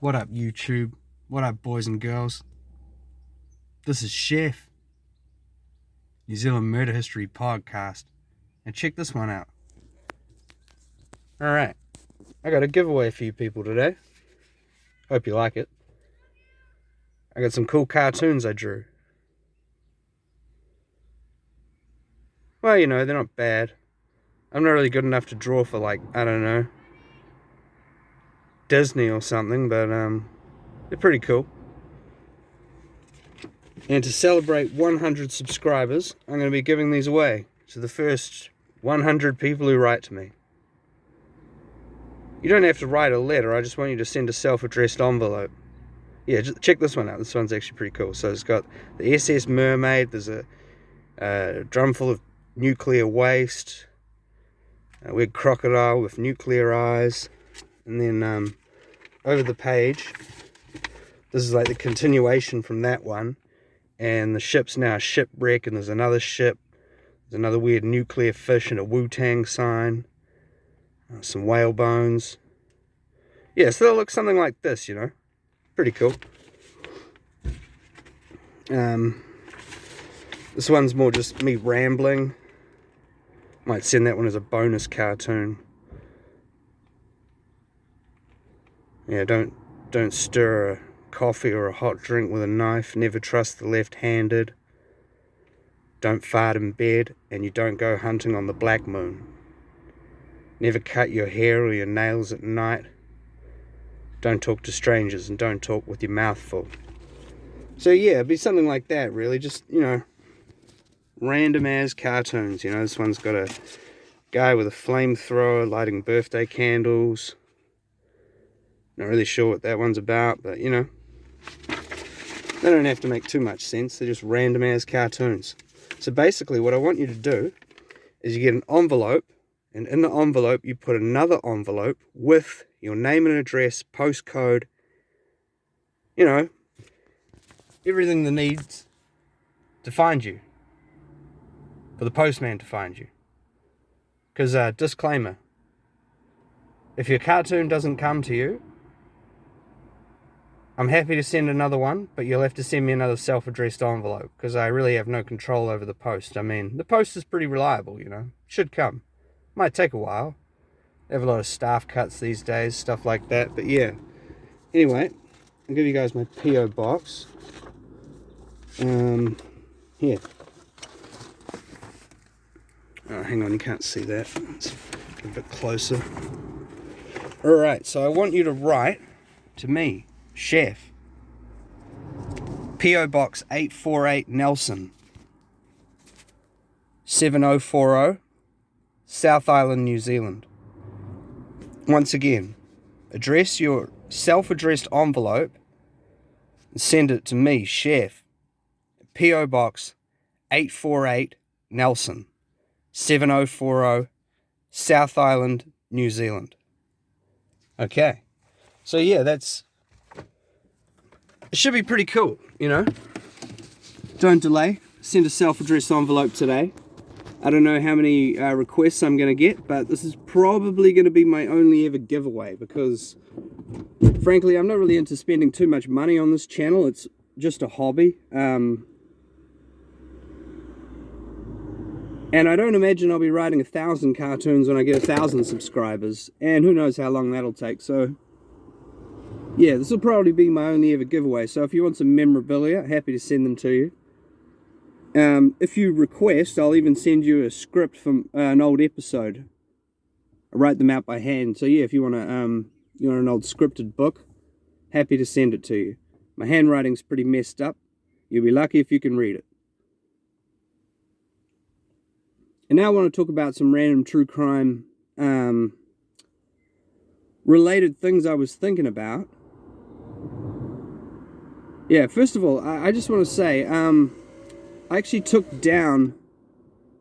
What up, YouTube? What up, boys and girls? This is Chef, New Zealand Murder History Podcast, and check this one out. Alright, I got a giveaway for you people today. Hope you like it. I got some cool cartoons I drew. Well, you know, they're not bad. I'm not really good enough to draw for, like, I don't know, Disney or something, but they're pretty cool. And to celebrate 100 subscribers, I'm going to be giving these away to the first 100 people who write to me. You don't have to write a letter, I just want you to send a self-addressed envelope. Yeah, just check this one out. This one's actually pretty cool. So it's got the SS Mermaid, there's a drum full of nuclear waste, a weird crocodile with nuclear eyes, and then over the page, this is like the continuation from that one, and the ship's now a shipwreck, and there's another ship, there's another weird nuclear fish and a Wu-Tang sign, some whale bones. Yeah, so they'll look something like this, you know. Pretty cool. This one's more just me rambling. Might send that one as a bonus cartoon. Yeah, don't stir a coffee or a hot drink with a knife. Never trust the left-handed. Don't fart in bed, and you don't go hunting on the black moon. Never cut your hair or your nails at night. Don't talk to strangers, and don't talk with your mouth full. So yeah, it'd be something like that, really. Just, you know, random as cartoons. You know, this one's got a guy with a flamethrower lighting birthday candles. Not really sure what that one's about, but you know, they don't have to make too much sense. They're just random as cartoons. So basically what I want you to do is you get an envelope, and in the envelope you put another envelope with your name and address, postcode, you know, everything that needs to find you, for the postman to find you. Because, disclaimer, if your cartoon doesn't come to you, I'm happy to send another one, but you'll have to send me another self-addressed envelope, because I really have no control over the post. I mean, the post is pretty reliable, you know, should come. Might take a while. They have a lot of staff cuts these days, stuff like that, but yeah. Anyway, I'll give you guys my P.O. box. Here. Oh, hang on, you can't see that. Let's get a bit closer. Alright, so I want you to write to me, Chef. P.O. Box 848 Nelson, 7040, South Island, New Zealand. Once again, address your self-addressed envelope and send it to me, Chef. P.O. Box 848 Nelson, 7040, South Island, New Zealand. Okay. So yeah, it should be pretty cool, you know. Don't delay. Send a self-addressed envelope today. I don't know how many requests I'm going to get, but this is probably going to be my only ever giveaway because, frankly, I'm not really into spending too much money on this channel. It's just a hobby. And I don't imagine I'll be writing 1,000 cartoons when I get 1,000 subscribers. And who knows how long that'll take. So, yeah, this will probably be my only ever giveaway. So if you want some memorabilia, happy to send them to you. If you request, I'll even send you a script from an old episode. I write them out by hand. So yeah, if you want an old scripted book, happy to send it to you. My handwriting's pretty messed up. You'll be lucky if you can read it. And now I want to talk about some random true crime related things I was thinking about. Yeah, first of all, I just want to say, I actually took down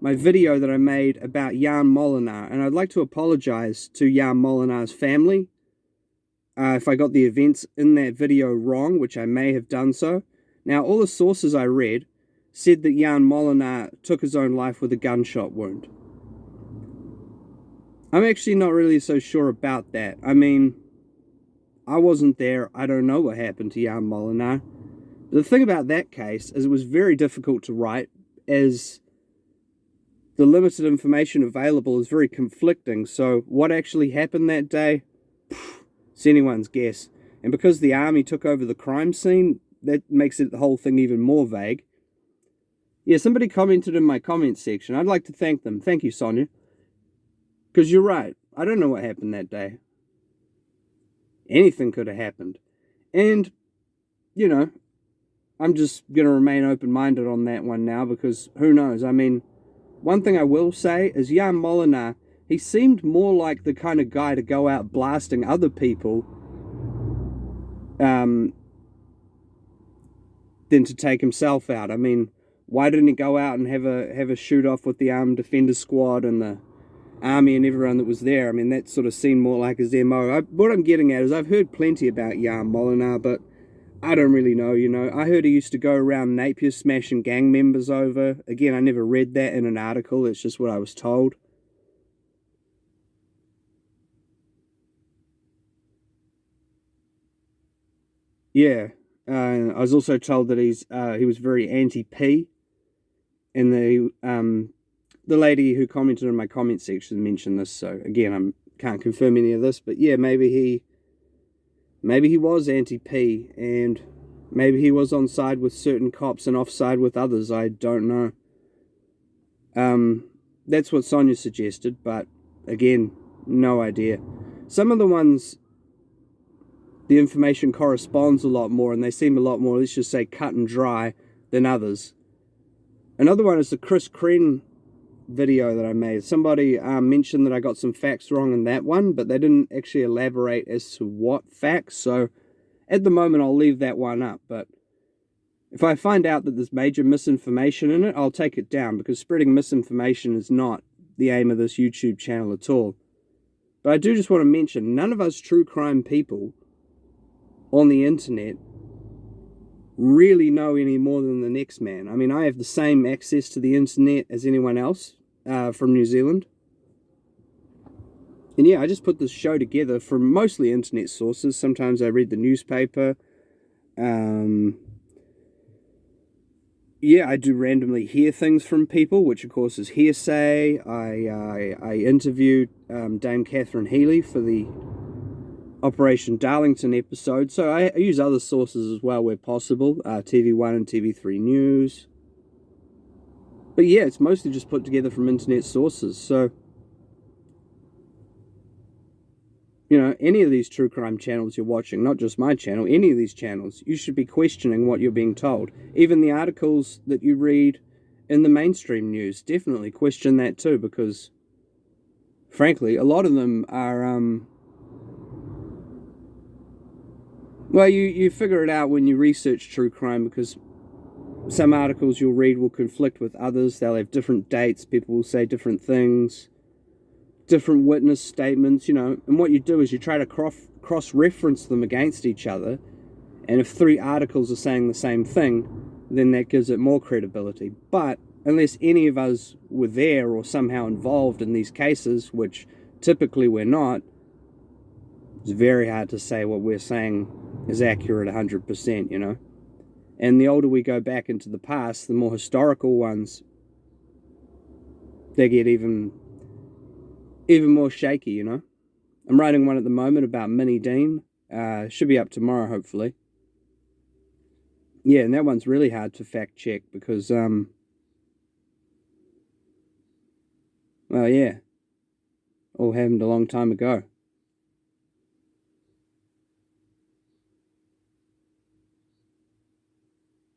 my video that I made about Jan Molenaar, and I'd like to apologize to Jan Molenaar's family if I got the events in that video wrong, which I may have done so. Now, all the sources I read said that Jan Molenaar took his own life with a gunshot wound. I'm actually not really so sure about that. I mean, I wasn't there. I don't know what happened to Jan Molenaar. The thing about that case is it was very difficult to write, as the limited information available is very conflicting. So what actually happened that day, it's anyone's guess. And because the army took over the crime scene, that makes it the whole thing even more vague. Yeah, somebody commented in my comment section. I'd like to thank them. Thank you, Sonia. Because you're right. I don't know what happened that day. Anything could have happened. And, you know, I'm just going to remain open-minded on that one now, because who knows? I mean, one thing I will say is Jan Molenaar, he seemed more like the kind of guy to go out blasting other people than to take himself out. I mean, why didn't he go out and have a shoot-off with the Armed Defender Squad and the army and everyone that was there? I mean, that sort of seemed more like his MO. What I'm getting at is I've heard plenty about Jan Molenaar, but I don't really know, you know. I heard he used to go around Napier smashing gang members over. Again, I never read that in an article. It's just what I was told. Yeah. I was also told that he was very anti-P. And the lady who commented in my comment section mentioned this. So, again, I can't confirm any of this. But, yeah, maybe he was anti-P, and maybe he was on side with certain cops and off side with others. I don't know. That's what Sonia suggested, but again, no idea. Some of the ones, the information corresponds a lot more, and they seem a lot more, let's just say, cut and dry than others. Another one is the Chris Kren video that I made. Somebody mentioned that I got some facts wrong in that one, but they didn't actually elaborate as to what facts. So at the moment, I'll leave that one up. But if I find out that there's major misinformation in it, I'll take it down, because spreading misinformation is not the aim of this YouTube channel at all. But I do just want to mention, none of us true crime people on the internet really know any more than the next man. I mean, I have the same access to the internet as anyone else from New Zealand. And yeah, I just put this show together from mostly internet sources. Sometimes I read the newspaper. Yeah, I do randomly hear things from people, which of course is hearsay. I interviewed Dame Catherine Healy for the Operation Darlington episode, so I use other sources as well where possible, TV1 and TV3 News. But yeah, it's mostly just put together from internet sources, so you know, any of these true crime channels you're watching, not just my channel, any of these channels, you should be questioning what you're being told. Even the articles that you read in the mainstream news, definitely question that too, because frankly, a lot of them are, well, you figure it out when you research true crime, because some articles you'll read will conflict with others. They'll have different dates, people will say different things, different witness statements, you know, and what you do is you try to cross-reference them against each other, and if 3 articles are saying the same thing, then that gives it more credibility. But unless any of us were there or somehow involved in these cases, which typically we're not, it's very hard to say what we're saying is accurate 100%, you know. And the older we go back into the past, the more historical ones, they get even more shaky, you know. I'm writing one at the moment about Minnie Dean. Should be up tomorrow, hopefully. Yeah, and that one's really hard to fact check because, well, yeah, all happened a long time ago.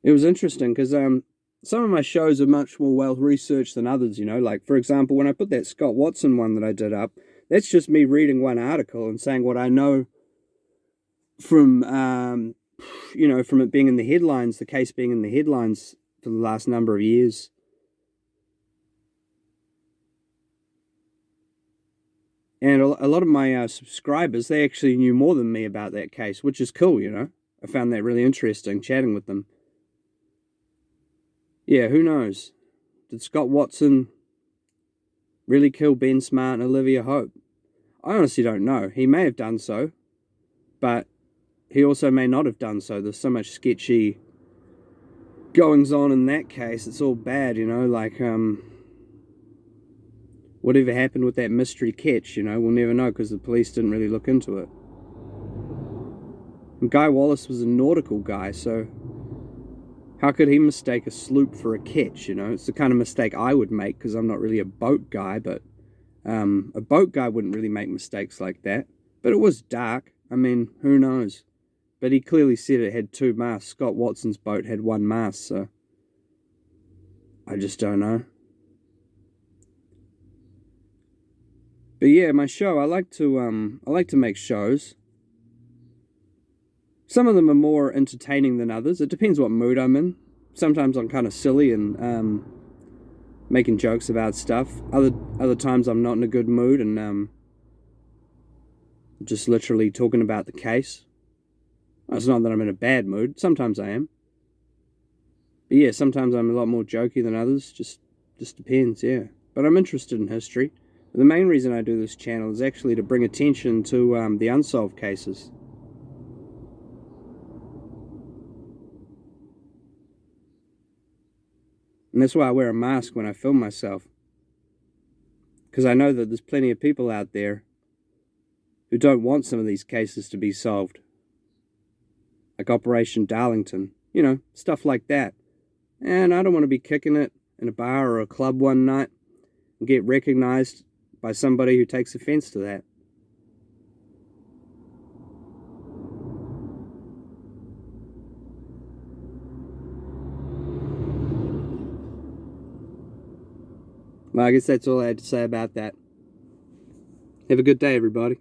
It was interesting because some of my shows are much more well-researched than others, you know. Like, for example, when I put that Scott Watson one that I did up, that's just me reading one article and saying what I know from, you know, from it being in the headlines, the case being in the headlines for the last number of years. And a lot of my subscribers, they actually knew more than me about that case, which is cool, you know. I found that really interesting, chatting with them. Yeah, who knows? Did Scott Watson really kill Ben Smart and Olivia Hope? I honestly don't know. He may have done so, but he also may not have done so. There's so much sketchy goings on in that case. It's all bad, you know, like, whatever happened with that mystery catch, you know, we'll never know because the police didn't really look into it. And Guy Wallace was a nautical guy, so how could he mistake a sloop for a ketch, you know? It's the kind of mistake I would make because I'm not really a boat guy, but a boat guy wouldn't really make mistakes like that. But it was dark. I mean, who knows? But he clearly said it had 2 masts. Scott Watson's boat had 1 mast, so I just don't know. But yeah, my show, I like to make shows. Some of them are more entertaining than others. It depends what mood I'm in. Sometimes I'm kind of silly and making jokes about stuff. Other times I'm not in a good mood and just literally talking about the case. It's not that I'm in a bad mood. Sometimes I am. But yeah, sometimes I'm a lot more jokey than others. Just depends, yeah. But I'm interested in history. The main reason I do this channel is actually to bring attention to the unsolved cases. And that's why I wear a mask when I film myself. Because I know that there's plenty of people out there who don't want some of these cases to be solved. Like Operation Darlington. You know, stuff like that. And I don't want to be kicking it in a bar or a club one night and get recognized by somebody who takes offense to that. Well, I guess that's all I had to say about that. Have a good day, everybody.